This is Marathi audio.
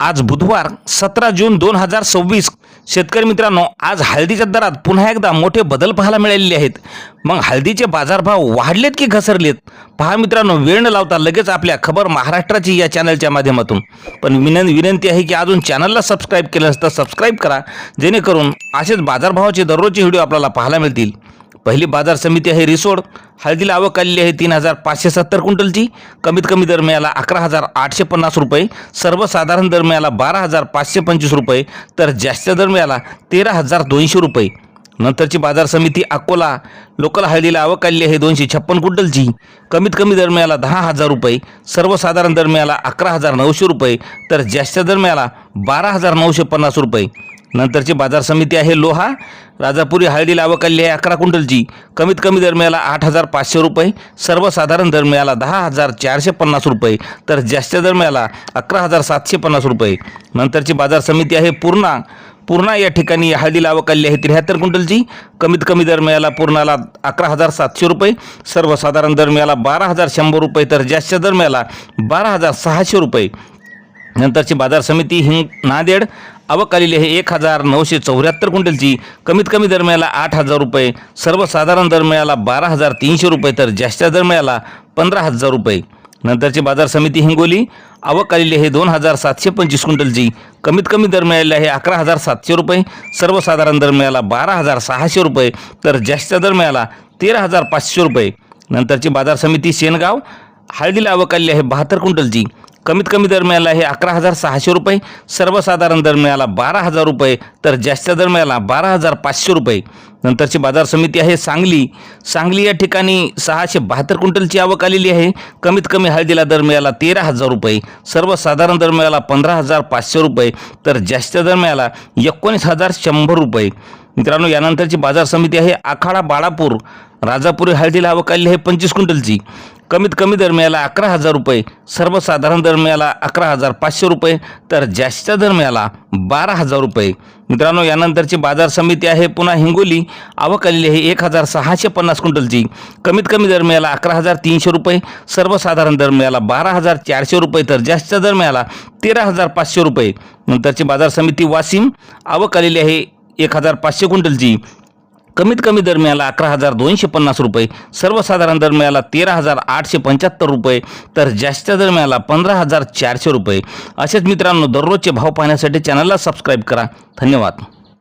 आज बुधवार 17 जून 2026 शेतकरी मित्रांनो, आज हळदीच्या दरात पुन्हा एकदा मोठे बदल पाहायला मिळालेले आहेत। मग हळदीचे बाजारभाव वाढलेत की घसरलेत पहा मित्रांनो, वेळ न लावता लगेच आपल्या खबर महाराष्ट्राची या चॅनलच्या माध्यमातून। पण विनंती आहे की अजून चॅनलला सबस्क्राइब केलं नसतं सबस्क्राइब करा, जेणेकरून असेच बाजारभावाचे दररोजचे व्हिडिओ आपल्याला पाहायला मिळतील। पहिली बाजार समिती आहे रिसोड। हळदीला आवक आलेली आहे 3570 क्विंटलची। कमीत कमी दर मिळाला 11850 रुपये, सर्वसाधारण दर मिळाला 12525 रुपये, तर जास्त दर मिळाला 13200 रुपये। नंतरची बाजार समिती अकोला। लोकल हळदीला आवक आलेली आहे 256 क्विंटलची। कमीत कमी दर मिळाला 10000 रुपये, सर्वसाधारण दर मिळाला 11900 रुपये, तर जास्त दर मिळाला 12950 रुपये। नंतरची बाजार समिती आहे लोहा। राजापुरी हळदीला आवक आलेली आहे 11 क्विंटलची। कमीत कमी दर मिळाला 8500 रुपये, सर्वसाधारण दर मिळाला 10450 रुपये, तर जास्त दर मिळाला 11750 रुपये। नंतरची बाजार समिती आहे पूर्णा या ठिकाणी हळदीला आवक आलेली आहे 73 क्विंटलची। कमीत कमी दर मिळाला पूर्णाला 11700 रुपये, सर्वसाधारण दर मिळाला 12100 रुपये, तर जास्त दर मिळाला 12600 रुपये। नंतरची बाजार समिती नांदेड। आवक आलेली आहे 1974 क्विंटलची। कमीत कमी दर मिळाला 8000 रुपये, सर्वसाधारण दर मिळाला 12300 रुपये, तर जास्त दर मिळाला 15000 रुपये। नंतरची बाजार समिती हिंगोली। आवक आलेली आहे 2725 क्विंटलची। कमीत कमी दर मिळाले आहे 11700 रुपये, सर्वसाधारण दर मिळाला 12600 रुपये, तर जास्त दर मिळाला 13500 रुपये। नंतरची बाजार समिती शेनगाव। हळदीला आवक आलेली आहे 72 क्विंटलची। कमीत कमी दर मिळाला आहे 11600 रुपये, सर्वसाधारण दर मिळाला 12000 रुपये, तर जास्त दर मिळाला 12500 रुपये। नंतरची बाजार समिती आहे सांगली या ठिकाणी 672 क्विंटलची आवक आलेली आहे। कमीत कमी हळदीला दर मिळाला 13000 रुपये, सर्वसाधारण दर मिळाला 15500 रुपये, तर जास्त दर मिळाला 19100 रुपये। मित्रांनो, यानंतरची बाजार समिती आहे आखाडा बाळापूर। राजापुरी हळदीला आवक आलेली आहे 25 क्विंटलची। कमीत कमी दर मिळाला 11000 रुपये, सर्वसाधारण दर मिळाला 11500 रुपये, तर जास्त दर मिळाला 12000 रुपये। मित्रांनो, यानंतरची बाजार समिती आहे पुन्हा हिंगोली। आवक आलेली आहे 1650 क्विंटलची। कमीत कमी दर मिळाला 11300 रुपये, सर्वसाधारण दर मिळाला 12400 रुपये, तर जास्त दर मिळाला 13500 रुपये। नंतरची बाजार समिती वाशिम। आवक आलेली आहे 1500 क्विंटलची। कमीत कमी दर मिळाला 11250 रुपये, सर्वसाधारण दर मिळाला 13875 रुपये, तर जास्त दर मिळाला 15400 रुपये। असेच मित्रांनो, दररोजचे भाव पाहण्यासाठी चॅनलला सबस्क्राइब करा। धन्यवाद।